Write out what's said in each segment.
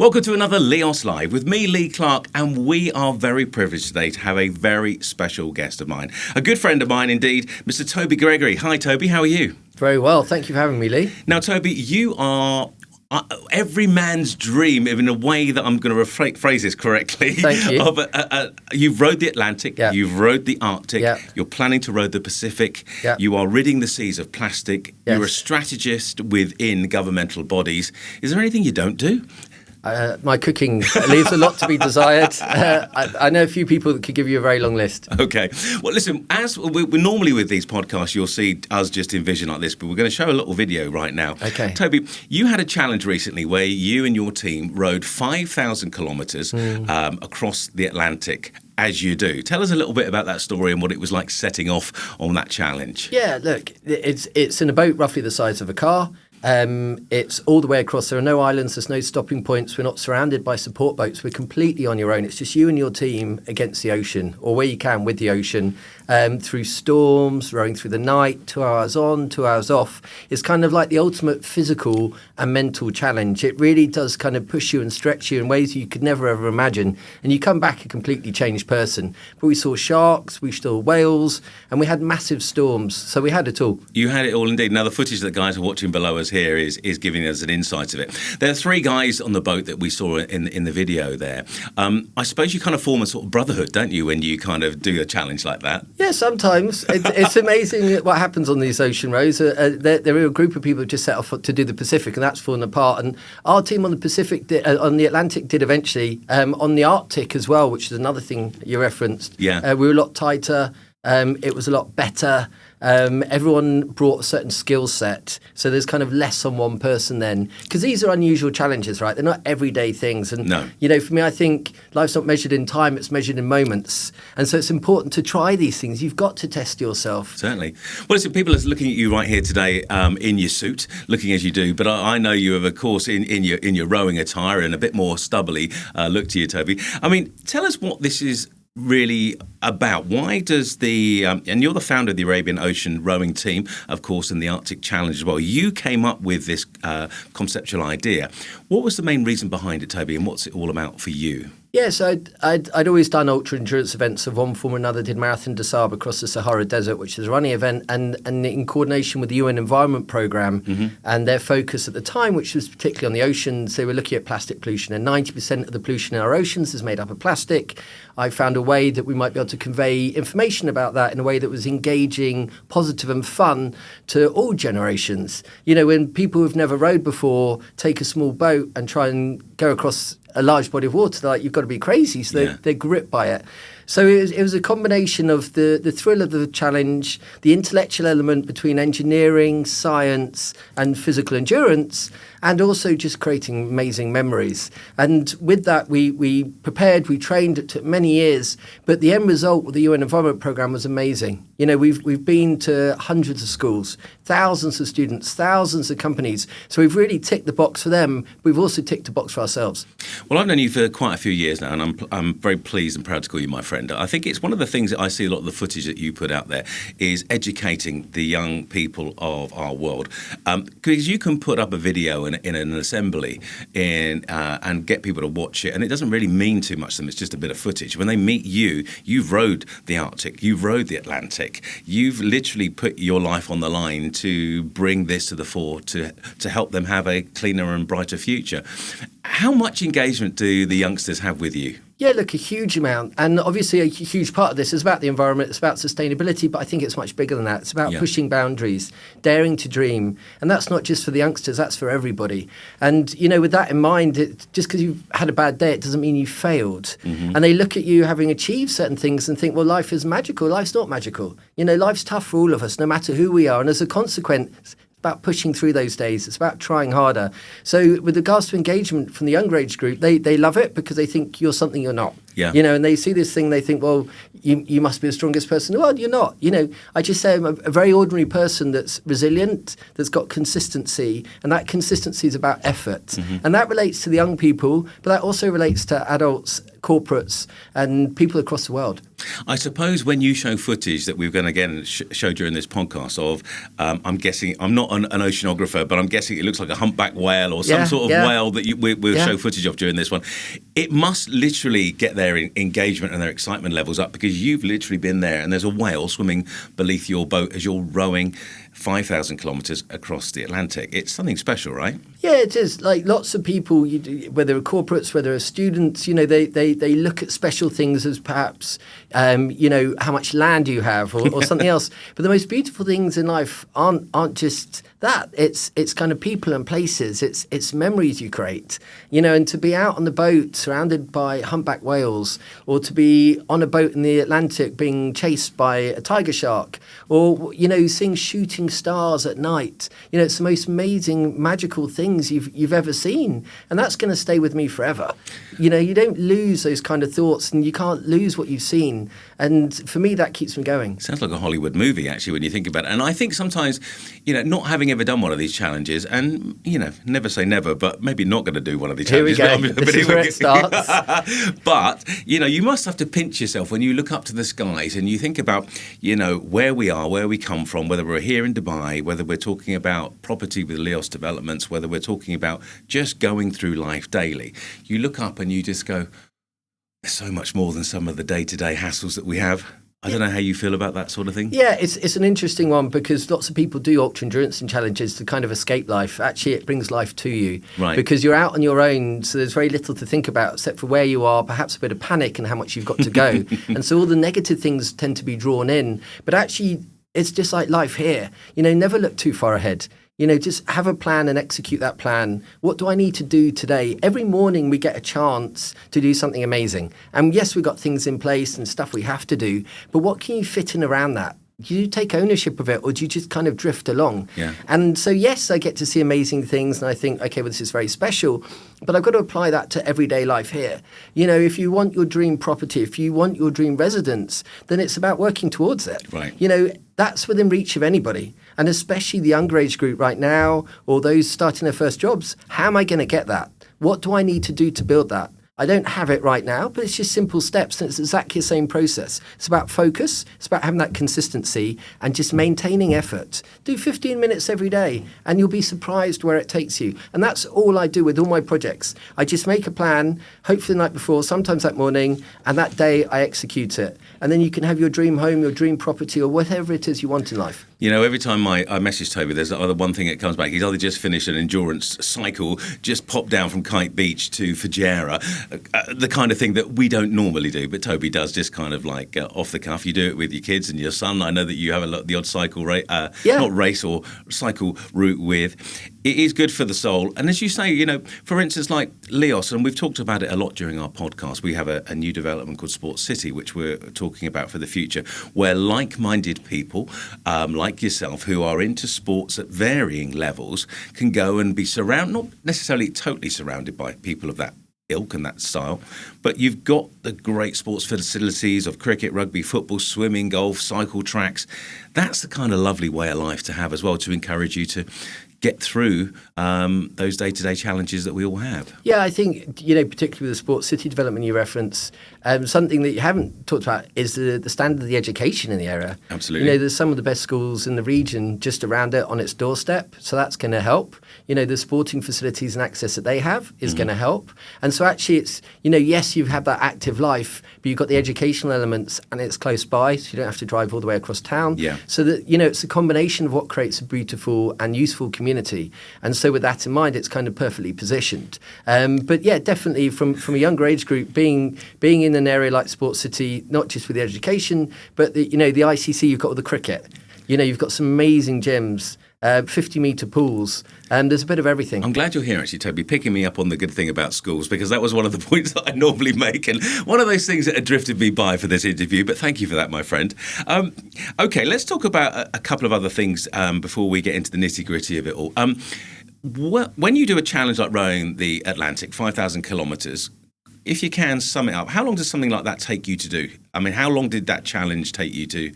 Welcome to another LEOS Live with me, Lee Clark, and we are very privileged today to have a very special guest of mine. A good friend of mine indeed, Mr. Toby Gregory. Hi, Toby, how are you? Very well, thank you for having me, Lee. Now, Toby, you are every man's dream, in a way that I'm going to phrase this correctly. Thank you. You've rode the Atlantic, Yeah. you've rode the Arctic, Yeah. you're planning to road the Pacific, Yeah. you are ridding the seas of plastic, Yes. you're a strategist within governmental bodies. Is there anything you don't do? My cooking leaves a lot to be desired. I know a few people that could give you a very long list. Okay. Well, listen, as we normally with these podcasts, you'll see us just envision like this, but we're going to show a little video right now. Okay. Toby, you had a challenge recently where you and your team rode 5,000 kilometres across the Atlantic, as you do. Tell us a little bit about that story and what it was like setting off on that challenge. Yeah, look, it's in a boat roughly the size of a car. It's all the way across. There are no islands, there's no stopping points. We're not surrounded by support boats. We're completely on your own. It's just you and your team against the ocean, or where you can with the ocean, through storms, rowing through the night, 2 hours on, 2 hours off. It's kind of like the ultimate physical and mental challenge. It really does kind of push you and stretch you in ways you could never ever imagine. And you come back a completely changed person. But we saw sharks, we saw whales, and we had massive storms. So we had it all. You had it all indeed. Now, the footage that guys are watching below us here is giving us an insight of it. There are three guys on the boat that we saw in the video there. I suppose you kind of form a sort of brotherhood, don't you, when you kind of do a challenge like that? Yeah, sometimes. It's amazing what happens on these ocean rows. There are a group of people who just set off to do the Pacific, and that's fallen apart. And our team on the Pacific, on the Atlantic did eventually. On the Arctic as well, which is another thing you referenced. Yeah. We were a lot tighter. It was a lot better. Everyone brought a certain skill set, so there's kind of less on one person then, because these are unusual challenges, right? They're not everyday things, and No. you know, for me, I think life's not measured in time; it's measured in moments, and so it's important to try these things. You've got to test yourself. Certainly. Well, listen, people are looking at you right here today in your suit, looking as you do, but I know you have, of course, in your rowing attire and a bit more stubbly look to you, Toby. I mean, tell us what this is really about. Why does and you're the founder of the Arabian Ocean rowing team, of course, and the Arctic Challenge as well. You came up with this conceptual idea. What was the main reason behind it, Toby, and what's it all about for you? Yes, I'd always done ultra endurance events of one form or another. Did Marathon des Sables across the Sahara Desert, which is a running event, and in coordination with the UN Environment Programme and their focus at the time, which was particularly on the oceans. They were looking at plastic pollution, and 90% of the pollution in our oceans is made up of plastic. I found a way that we might be able to convey information about that in a way that was engaging, positive and fun to all generations. You know, when people who've never rowed before take a small boat and try and go across a large body of water, they're like, you've got to be crazy. So they're gripped by it. So it was a combination of the thrill of the challenge, the intellectual element between engineering, science and physical endurance, and also just creating amazing memories. And with that, we prepared, we trained. It took many years, but the end result with the UN Environment Programme was amazing. You know, we've been to hundreds of schools, thousands of students, thousands of companies. So we've really ticked the box for them. We've also ticked the box for ourselves. Well, I've known you for quite a few years now, and I'm very pleased and proud to call you my friend. I think it's one of the things that I see a lot of the footage that you put out there is educating the young people of our world. Because you can put up a video in an assembly and get people to watch it, and it doesn't really mean too much to them. It's just a bit of footage. When they meet you, you've rowed the Arctic, you've rowed the Atlantic, you've literally put your life on the line to bring this to the fore to help them have a cleaner and brighter future. How much engagement do the youngsters have with you? Yeah, look, a huge amount. And obviously a huge part of this is about the environment, it's about sustainability, but I think it's much bigger than that. It's about pushing boundaries, daring to dream. And that's not just for the youngsters, that's for everybody. And, you know, with that in mind, just because you've had a bad day, it doesn't mean you failed. And they look at you having achieved certain things and think, well, life is magical. Life's not magical. You know, life's tough for all of us, no matter who we are. And as a consequence, about pushing through those days. It's about trying harder. So with regards to engagement from the younger age group, they love it because they think you're something you're not. Yeah. You know, and they see this thing, they think, well, you must be the strongest person in the world. You're not. You know, I just say I'm a very ordinary person that's resilient, that's got consistency, and that consistency is about effort. And that relates to the young people, but that also relates to adults corporates, and people across the world. I suppose when you show footage that we're going to again show during this podcast of, I'm guessing, I'm not an oceanographer, but I'm guessing it looks like a humpback whale or some sort of whale that we'll show footage of during this one. It must literally get their engagement and their excitement levels up, because you've literally been there and there's a whale swimming beneath your boat as you're rowing 5,000 kilometres across the Atlantic. It's something special, right? Yeah, it is. Like lots of people, whether they're corporates, whether they're students, they look at special things as perhaps, how much land you have or something else. But the most beautiful things in life aren't just that. It's kind of people and places. It's memories you create, and to be out on the boat surrounded by humpback whales, or to be on a boat in the Atlantic being chased by a tiger shark, or, seeing shooting stars at night. It's the most amazing, magical things you've ever seen. And that's going to stay with me forever. You don't lose those kind of thoughts, and you can't lose what you've seen. And for me, that keeps me going. Sounds like a Hollywood movie, actually, when you think about it. And I think sometimes, not having ever done one of these challenges, and, never say never, but maybe not going to do one of these challenges. Here we go. This is where it starts. But, you must have to pinch yourself when you look up to the skies and you think about, where we are, where we come from, whether we're here in Dubai, whether we're talking about property with LEOS developments, whether we're talking about just going through life daily. You look up and you just go, there's so much more than some of the day-to-day hassles that we have. I don't know how you feel about that sort of thing. Yeah, it's an interesting one, because lots of people do ultra endurance and challenges to kind of escape life. Actually, it brings life to you, right? Because you're out on your own, so there's very little to think about except for where you are, perhaps a bit of panic and how much you've got to go. And so all the negative things tend to be drawn in. But actually, it's just like life here. Never look too far ahead. Just have a plan and execute that plan. What do I need to do today? Every morning we get a chance to do something amazing. And yes, we've got things in place and stuff we have to do, but what can you fit in around that? Do you take ownership of it, or do you just kind of drift along? Yeah. And so, yes, I get to see amazing things, and I think, okay, well, this is very special, but I've got to apply that to everyday life here. If you want your dream property, if you want your dream residence, then it's about working towards it. Right. That's within reach of anybody, and especially the younger age group right now, or those starting their first jobs. How am I going to get that? What do I need to do to build that? I don't have it right now, but it's just simple steps, and it's exactly the same process. It's about focus, it's about having that consistency and just maintaining effort. Do 15 minutes every day, and you'll be surprised where it takes you. And that's all I do with all my projects. I just make a plan, hopefully the night before, sometimes that morning, and that day I execute it. And then you can have your dream home, your dream property, or whatever it is you want in life. Every time I message Toby, there's either one thing that comes back. He's either just finished an endurance cycle, just popped down from Kite Beach to Fujairah, the kind of thing that we don't normally do, but Toby does, just kind of like off the cuff. You do it with your kids and your son. I know that you have the odd cycle not race or cycle route with. It is good for the soul. And as you say, for instance, like LEOS, and we've talked about it a lot during our podcast, we have a new development called Sports City, which we're talking about for the future, where like-minded people, like yourself, who are into sports at varying levels, can go and be surrounded, not necessarily totally surrounded by people of that ilk and that style, but you've got the great sports facilities of cricket, rugby, football, swimming, golf, cycle tracks. That's the kind of lovely way of life to have as well, to encourage you to get through those day-to-day challenges that we all have. Yeah, I think, particularly with the Sports City development you reference, something that you haven't talked about is the standard of the education in the area. Absolutely. There's some of the best schools in the region just around it on its doorstep, so that's going to help. The sporting facilities and access that they have is going to help. And so actually it's, yes, you have that active life, but you've got the educational elements and it's close by, so you don't have to drive all the way across town. Yeah. So that, it's a combination of what creates a beautiful and useful community. And so with that in mind, it's kind of perfectly positioned. But yeah, definitely from a younger age group, being in an area like Sports City, not just with the education, but the ICC, you've got all the cricket. You've got some amazing gyms, 50-metre pools, and there's a bit of everything. I'm glad you're here, actually, Toby, picking me up on the good thing about schools, because that was one of the points that I normally make, and one of those things that had drifted me by for this interview, but thank you for that, my friend. Okay, let's talk about a couple of other things before we get into the nitty-gritty of it all. When you do a challenge like rowing the Atlantic, 5,000 kilometres, if you can sum it up, how long does something like that take you to do? I mean, how long did that challenge take you to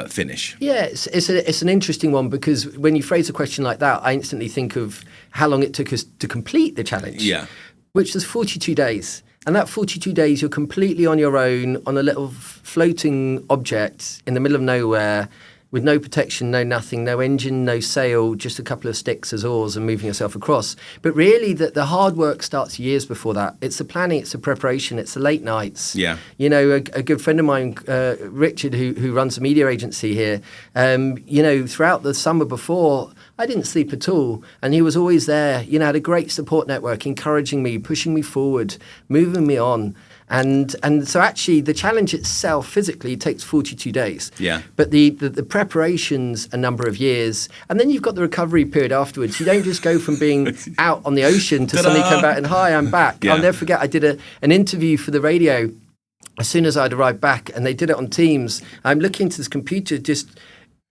finish? Yeah, it's an interesting one, because when you phrase a question like that, I instantly think of how long it took us to complete the challenge. Yeah. Which was 42 days. And that 42 days, you're completely on your own on a little floating object in the middle of nowhere with no protection, no nothing, no engine, no sail, just a couple of sticks as oars and moving yourself across. But really, the hard work starts years before that. It's the planning, it's the preparation, it's the late nights. Yeah. You know, a good friend of mine, Richard, who runs a media agency here, you know, throughout the summer before, I didn't sleep at all. And he was always there, you know, had a great support network, encouraging me, pushing me forward, moving me on. And so actually the challenge itself physically takes 42 days. Yeah. But the preparation's a number of years. And then you've got the recovery period afterwards. You don't just go from being out on the ocean to suddenly come back and, hi, I'm back. Yeah. I'll never forget, I did an interview for the radio as soon as I'd arrived back, and they did it on Teams. I'm looking into this computer just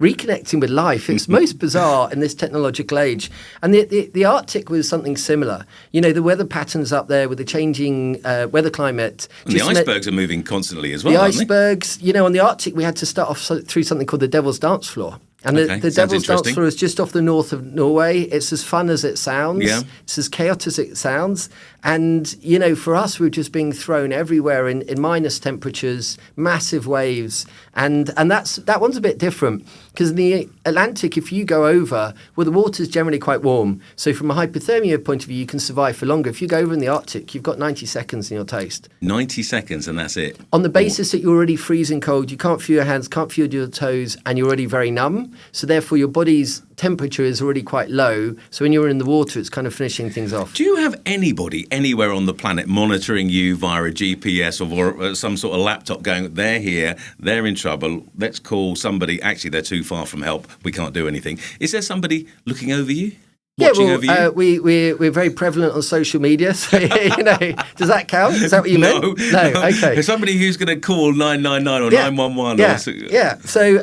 reconnecting with life. It's most bizarre in this technological age. And the Arctic was something similar. You know, the weather patterns up there with the changing weather climate. And the icebergs are moving constantly as well, the aren't icebergs, you know, on the Arctic, we had to start off through something called the Devil's Dance Floor. And the Devil's Dance Floor is just off the north of Norway. It's as fun as it sounds. Yeah. It's as chaotic as it sounds. And, you know, for us, we're just being thrown everywhere in minus temperatures, massive waves. And that one's a bit different because in the Atlantic, if you go over, well, the water's generally quite warm. So from a hypothermia point of view, you can survive for longer. If you go over in the Arctic, you've got 90 seconds in your toast. 90 seconds and that's it. On the basis that you're already freezing cold, you can't feel your hands, can't feel your toes, and you're already very numb. So therefore, your body's temperature is already quite low. So when you're in the water, it's kind of finishing things off. Do you have anybody anywhere on the planet monitoring you via a GPS or some sort of laptop going, they're here, they're in trouble, let's call somebody, actually they're too far from help, we can't do anything. Is there somebody looking over you? Yeah, Watching well, over you? we're very prevalent on social media. So, you know, does that count? Is that what you meant? No, okay. There's somebody who's going to call 999 or 911. Yeah. So,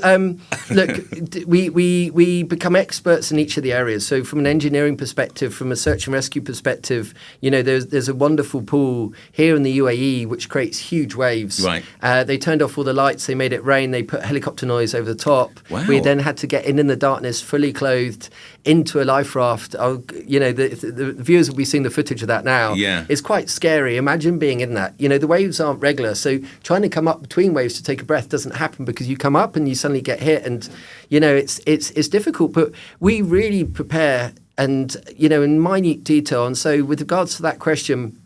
look, we become experts in each of the areas. So, from an engineering perspective, from a search and rescue perspective, you know, there's a wonderful pool here in the UAE which creates huge waves. Right. They turned off all the lights. They made it rain. They put helicopter noise over the top. Wow. We then had to get in the darkness, fully clothed, into a life raft. You know, the viewers will be seeing the footage of that now. Yeah. It's quite scary. Imagine being in that. You know, the waves aren't regular, so trying to come up between waves to take a breath doesn't happen because you come up and you suddenly get hit, and you know it's difficult. But we really prepare, and you know, in minute detail. And so, with regards to that question,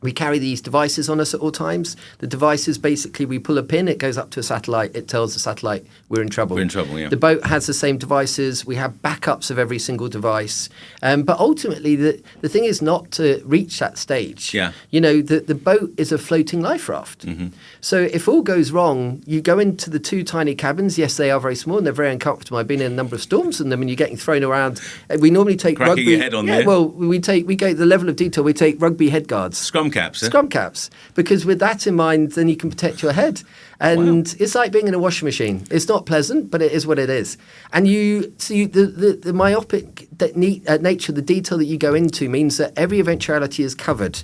we carry these devices on us at all times. The devices, basically, we pull a pin, it goes up to a satellite, it tells the satellite we're in trouble. We're in trouble, yeah. The boat has the same devices. We have backups of every single device. But ultimately, the thing is not to reach that stage. Yeah. You know, the boat is a floating life raft. Mm-hmm. So if all goes wrong, you go into the two tiny cabins. Yes, they are very small and they're very uncomfortable. I've been in a number of storms in them and you're getting thrown around. We normally take Cracking rugby. your head on there. Well, we go the level of detail. We take rugby head guards. Scrum caps, Scrum caps, because with that in mind, then you can protect your head. And it's like being in a washing machine. It's not pleasant, but it is what it is. And the myopic nature, the detail that you go into means that every eventuality is covered.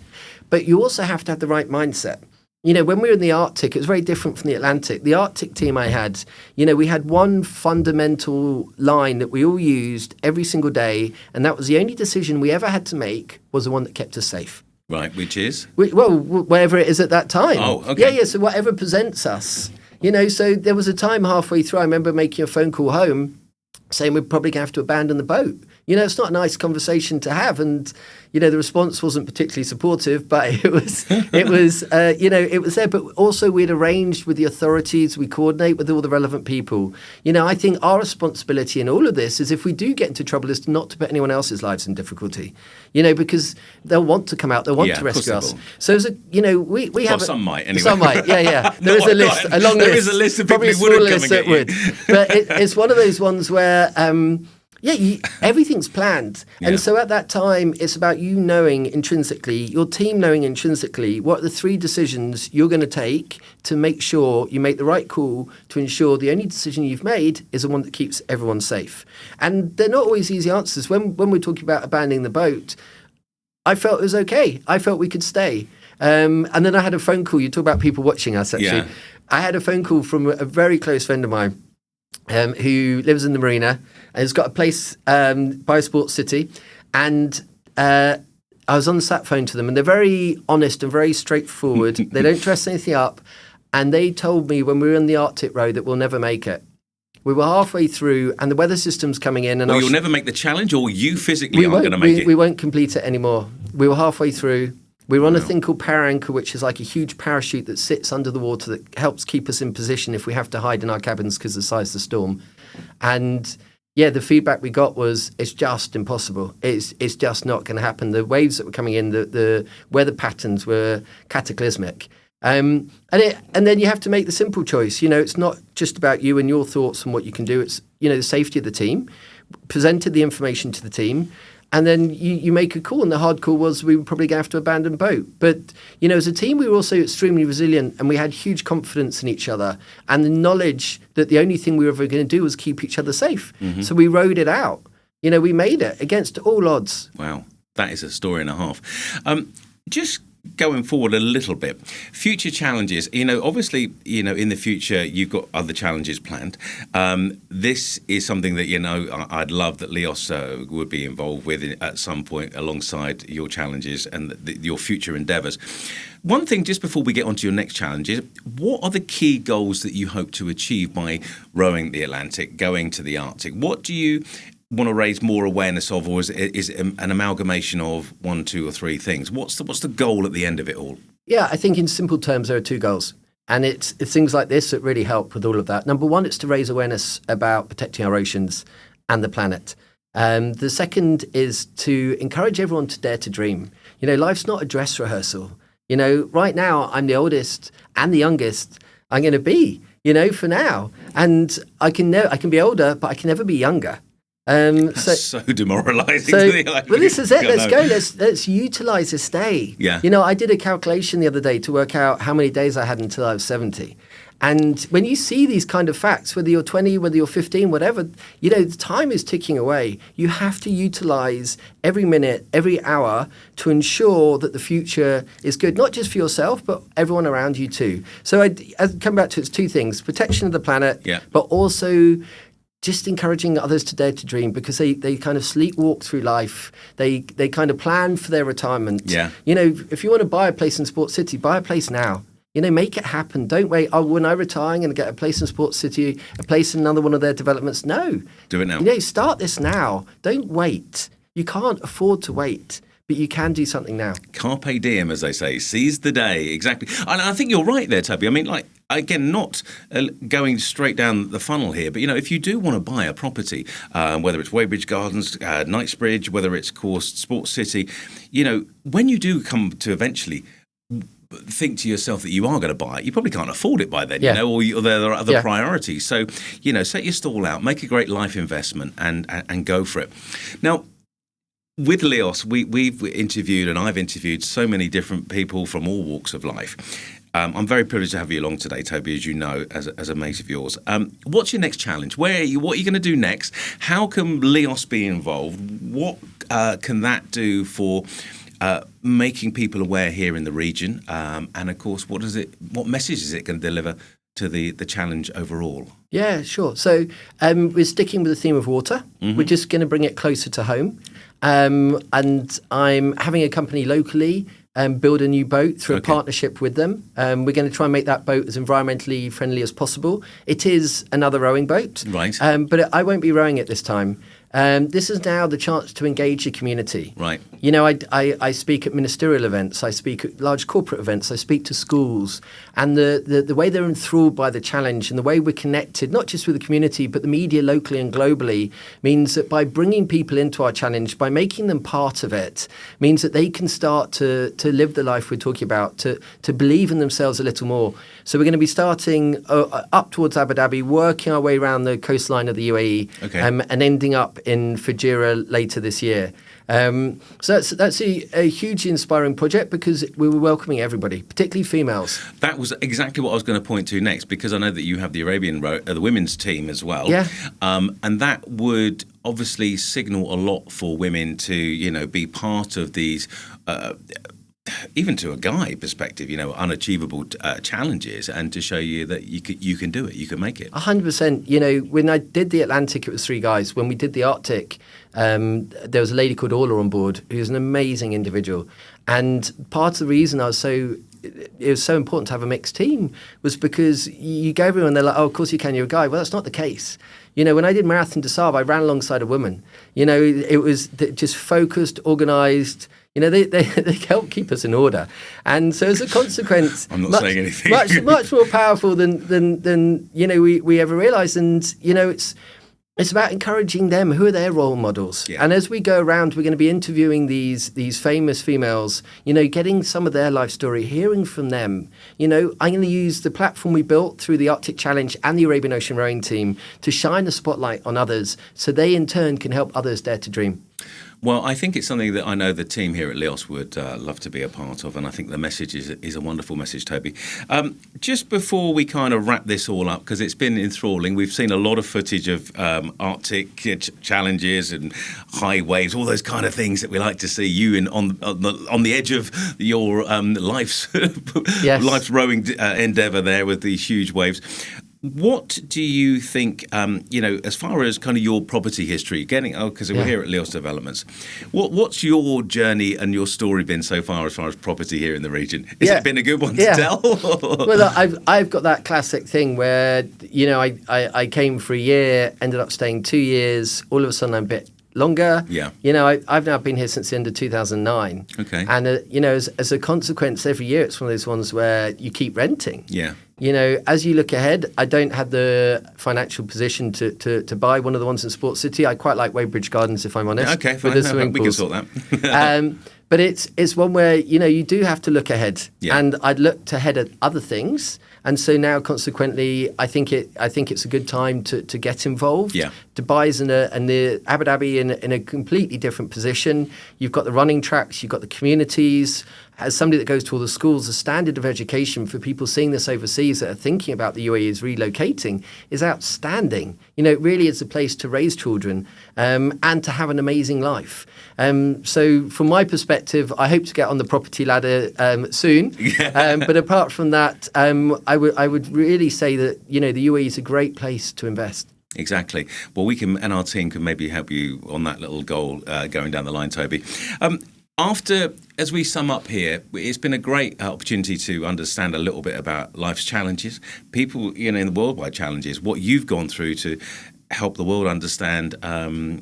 But you also have to have the right mindset. You know, when we were in the Arctic, it was very different from the Atlantic. The Arctic team I had, you know, we had one fundamental line that we all used every single day, and that was the only decision we ever had to make was the one that kept us safe. Right, which is? Well, whatever it is at that time. Oh, okay. Yeah, so whatever presents us. You know, so there was a time halfway through, I remember making a phone call home saying we're probably going to have to abandon the boat. You know, it's not a nice conversation to have. And, you know, the response wasn't particularly supportive, but it was you know, it was there. But also we'd arranged with the authorities, we coordinate with all the relevant people. You know, I think our responsibility in all of this is if we do get into trouble is not to put anyone else's lives in difficulty, you know, because they'll want to come out, they'll want to rescue us. So, as a, you know, we have... some might, anyway. Some might, yeah. There is a list, a long list. There is a list of people probably who wouldn't come and that get you. would. But it's one of those ones where... everything's planned. Yeah. And so at that time, it's about you knowing intrinsically, your team knowing intrinsically, what are the three decisions you're going to take to make sure you make the right call to ensure the only decision you've made is the one that keeps everyone safe. And they're not always easy answers. When we're talking about abandoning the boat, I felt it was okay. I felt we could stay. And then I had a phone call. You talk about people watching us, actually. Yeah. I had a phone call from a very close friend of mine who lives in the marina and has got a place by a sports city. And I was on the sat phone to them, and they're very honest and very straightforward. They don't dress anything up. And they told me when we were on the Arctic Road that we'll never make it. We were halfway through, and the weather system's coming in. And you'll never make the challenge, or you physically aren't going to make it? We won't complete it anymore. We were halfway through. We were on a thing called Para-Anchor, which is like a huge parachute that sits under the water that helps keep us in position if we have to hide in our cabins because of the size of the storm. And yeah, the feedback we got was it's just impossible. It's just not going to happen. The waves that were coming in, the weather patterns were cataclysmic. And then you have to make the simple choice. It's not just about you and your thoughts and what you can do. It's, the safety of the team, presented the information to the team, and then you make a call. And the hard call was we were probably going to have to abandon boat. But, as a team, we were also extremely resilient, and we had huge confidence in each other and the knowledge that the only thing we were ever going to do was keep each other safe. Mm-hmm. So we rode it out. We made it against all odds. Wow. That is a story and a half. Just going forward a little bit, future challenges, obviously, in the future, you've got other challenges planned. This is something that, I'd love that LEOS would be involved with at some point alongside your challenges and your future endeavours. One thing, just before we get on to your next challenges, what are the key goals that you hope to achieve by rowing the Atlantic, going to the Arctic? What do you want to raise more awareness of, or is it an amalgamation of one, two, or three things? What's the goal at the end of it all? Yeah, I think in simple terms there are two goals, and it's things like this that really help with all of that. Number one, it's to raise awareness about protecting our oceans and the planet. The second is to encourage everyone to dare to dream. Life's not a dress rehearsal. Right now I'm the oldest and the youngest I'm going to be. For now, and I can be older, but I can never be younger. That's so demoralising. Well, this is it. Let's go. Let's utilise this day. Yeah. I did a calculation the other day to work out how many days I had until I was 70. And when you see these kind of facts, whether you're 20, whether you're 15, whatever, the time is ticking away. You have to utilise every minute, every hour to ensure that the future is good, not just for yourself, but everyone around you too. So I come back to it's two things: protection of the planet, but also just encouraging others to dare to dream, because they kind of sleepwalk through life. They kind of plan for their retirement. Yeah. If you want to buy a place in Sports City, buy a place now. Make it happen. Don't wait. Oh, when I retire, I'm going to get a place in Sports City, a place in another one of their developments. No. Do it now. Start this now. Don't wait. You can't afford to wait. But you can do something now. Carpe diem, as they say. Seize the day. Exactly. And I think you're right there, Toby. I mean, again, not going straight down the funnel here, but, if you do want to buy a property, whether it's Weybridge Gardens, Knightsbridge, whether it's, of course, Sports City, when you do come to eventually think to yourself that you are going to buy it, you probably can't afford it by then, or there are other priorities. So, set your stall out, make a great life investment and go for it. Now, with LEOS, we've interviewed, and I've interviewed so many different people from all walks of life. I'm very privileged to have you along today, Toby, as you know, as a mate of yours. What's your next challenge? What are you going to do next? How can LEOS be involved? What can that do for making people aware here in the region? And of course, what message is it going to deliver to the challenge overall? Yeah, sure. So we're sticking with the theme of water. Mm-hmm. We're just going to bring it closer to home. And I'm having a company locally build a new boat through a partnership with them. We're going to try and make that boat as environmentally friendly as possible. It is another rowing boat. Right. But I won't be rowing it this time. This is now the chance to engage the community. Right. I speak at ministerial events, I speak at large corporate events, I speak to schools, and the way they're enthralled by the challenge and the way we're connected, not just with the community, but the media locally and globally, means that by bringing people into our challenge, by making them part of it, means that they can start to live the life we're talking about, to believe in themselves a little more. So we're going to be starting up towards Abu Dhabi, working our way around the coastline of the UAE, and ending up in Fujairah later this year. So that's a hugely inspiring project, because we were welcoming everybody, particularly females. That was exactly what I was going to point to next, because I know that you have the the women's team as well. Yeah. And that would obviously signal a lot for women to, be part of these even to a guy perspective, unachievable challenges, and to show you that you can do it, you can make it. 100%. When I did the Atlantic, it was 3 guys. When we did the Arctic, there was a lady called Orla on board, who's an amazing individual. And part of the reason it was so important to have a mixed team was because you go everyone, they're like, oh, of course you can, you're a guy. Well, that's not the case. When I did Marathon des Sables, I ran alongside a woman. It was just focused, organised. They help keep us in order. And so as a consequence, I'm not saying anything. much more powerful than we ever realised. And, it's about encouraging them. Who are their role models? Yeah. And as we go around, we're going to be interviewing these famous females, getting some of their life story, hearing from them. I'm going to use the platform we built through the Arctic Challenge and the Arabian Ocean Rowing Team to shine a spotlight on others so they in turn can help others dare to dream. Well, I think it's something that I know the team here at LEOS would love to be a part of, and I think the message is a wonderful message, Toby. Just before we kind of wrap this all up, because it's been enthralling, we've seen a lot of footage of Arctic challenges and high waves, all those kind of things that we like to see you on the edge of your life's life's rowing endeavour there with these huge waves. What do you think, as far as kind of your property history, because we're here at LEOS Developments, what's your journey and your story been so far as property here in the region? Has it been a good one to tell? Well, I've got that classic thing where, I came for a year, ended up staying 2 years, all of a sudden I'm a bit longer. Yeah. I've now been here since the end of 2009. Okay. And, as a consequence, every year it's one of those ones where you keep renting. Yeah. As you look ahead, I don't have the financial position to buy one of the ones in Sports City. I quite like Weybridge Gardens, if I'm honest. Okay, fine. We can sort that. But it's one where, you do have to look ahead. Yeah. And I'd looked ahead at other things. And so now, consequently, I think it's a good time to get involved. Yeah. Dubai's and the Abu Dhabi in a completely different position. You've got the running tracks, you've got the communities. As somebody that goes to all the schools, the standard of education for people seeing this overseas that are thinking about the UAE is relocating is outstanding. It really is a place to raise children and to have an amazing life. So from my perspective, I hope to get on the property ladder soon. Yeah. But apart from that, I would really say that, the UAE is a great place to invest. Exactly. Well, we can, and our team can maybe help you on that little goal going down the line, Toby. As we sum up here, it's been a great opportunity to understand a little bit about life's challenges, people, in the worldwide challenges, what you've gone through to help the world understand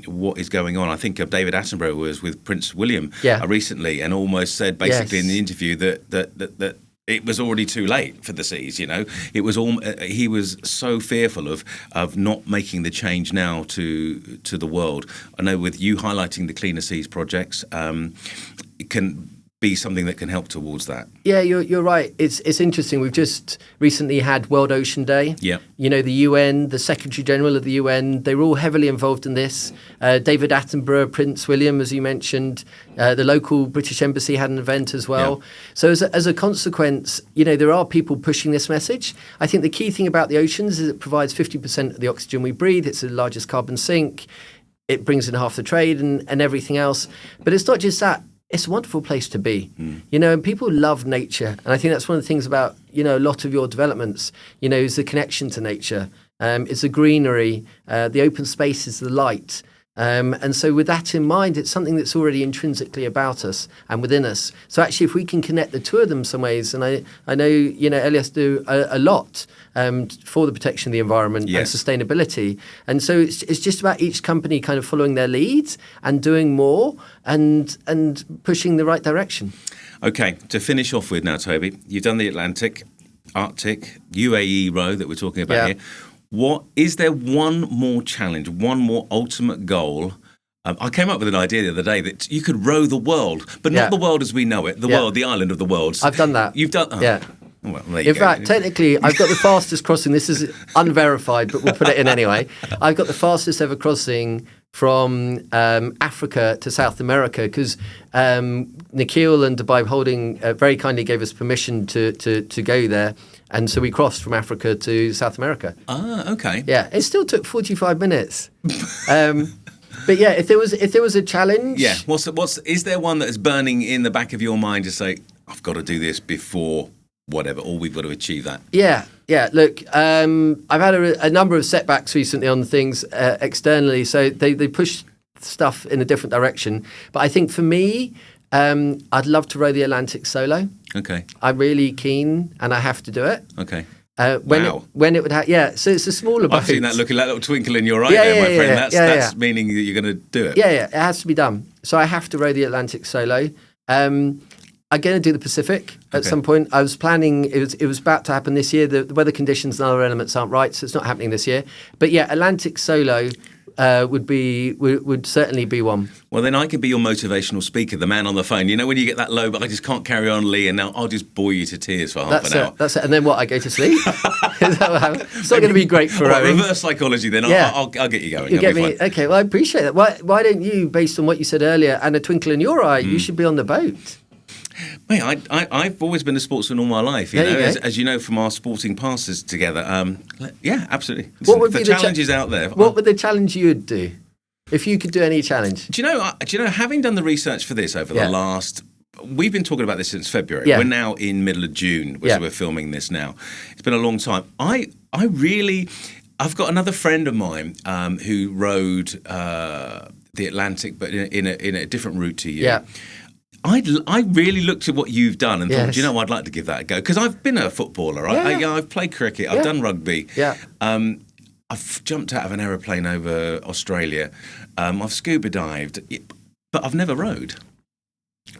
what is going on. I think David Attenborough was with Prince William recently and almost said basically in the interview that it was already too late for the seas. It was he was so fearful of not making the change now to the world. I know with you highlighting the Cleaner Seas projects, it can be something that can help towards that. Yeah, you're right. It's interesting. We've just recently had World Ocean Day. Yeah. The UN, the Secretary General of the UN, they were all heavily involved in this. David Attenborough, Prince William, as you mentioned, the local British Embassy had an event as well. Yeah. So as a consequence, there are people pushing this message. I think the key thing about the oceans is it provides 50% of the oxygen we breathe. It's the largest carbon sink. It brings in half the trade and everything else. But it's not just that. It's a wonderful place to be, and people love nature. And I think that's one of the things about, a lot of your developments, is the connection to nature. It's the greenery, the open spaces, the light. And so with that in mind, it's something that's already intrinsically about us and within us. So actually, if we can connect the two of them some ways, and I know, LEOS do a lot for the protection of the environment and sustainability. And so it's just about each company kind of following their leads and doing more and pushing the right direction. Okay, to finish off with now, Toby, you've done the Atlantic, Arctic, UAE row that we're talking about here. What is there one more challenge, one more ultimate goal? I came up with an idea the other day that you could row the world, but not the world as we know it, the world, the island of the world. I've done that. You've done Yeah. Well, there you in go. fact, technically, I've got the fastest crossing. This is unverified, but we'll put it in anyway. I've got the fastest ever crossing from Africa to South America because Nikhil and Dubai Holding very kindly gave us permission to go there. And so we crossed from Africa to South America. Ah, okay. Yeah, it still took 45 minutes. But yeah, if there was a challenge, is there one that is burning in the back of your mind to say, I've got to do this before whatever, or we've got to achieve that? Yeah. Look, I've had a number of setbacks recently on things externally, so they push stuff in a different direction. But I think for me, I'd love to row the Atlantic solo. Okay. I'm really keen, and I have to do it. Okay. When it would happen, so it's a smaller boat. I've seen that little twinkle in your eye there, my friend. That's meaning that you're going to do it. Yeah, it has to be done. So I have to row the Atlantic solo. I'm going to do the Pacific at some point. I was planning, it was about to happen this year. The weather conditions and other elements aren't right, so it's not happening this year. But yeah, Atlantic solo would certainly be one. Well, then I could be your motivational speaker, the man on the phone. You know when you get that low, but I just can't carry on, Lee, and now I'll just bore you to tears for half an hour. That's it. And then what? I go to sleep? Is that what happens? It's not going to be great for rowing. Reverse psychology then. Yeah. I'll get you going. You get me? Okay, well, I appreciate that. Why don't you, based on what you said earlier, and a twinkle in your eye, you should be on the boat? Mate, I've always been a sportsman all my life. You know, as you know from our sporting passes together. Yeah, absolutely. What would be the challenges out there? What would the challenge you'd do if you could do any challenge? Do you know? Having done the research for this over the last, we've been talking about this since February. Yeah. We're now in middle of June, which we're filming this now. It's been a long time. I've got another friend of mine who rowed the Atlantic, but in a different route to you. Yeah. I really looked at what you've done and thought, I'd like to give that a go. Because I've been a footballer. I've played cricket. I've done rugby. Yeah. I've jumped out of an aeroplane over Australia. I've scuba dived. But I've never rowed.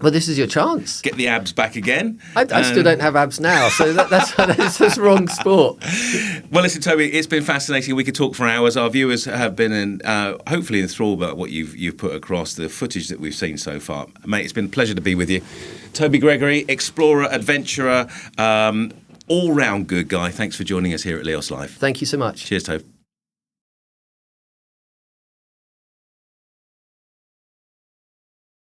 Well, this is your chance. Get the abs back again. I still don't have abs now, so that's the wrong sport. Well, listen, Toby, it's been fascinating. We could talk for hours. Our viewers have been hopefully enthralled by what you've put across, the footage that we've seen so far. Mate, it's been a pleasure to be with you. Toby Gregory, explorer, adventurer, all-round good guy. Thanks for joining us here at LEOS Live. Thank you so much. Cheers, Toby.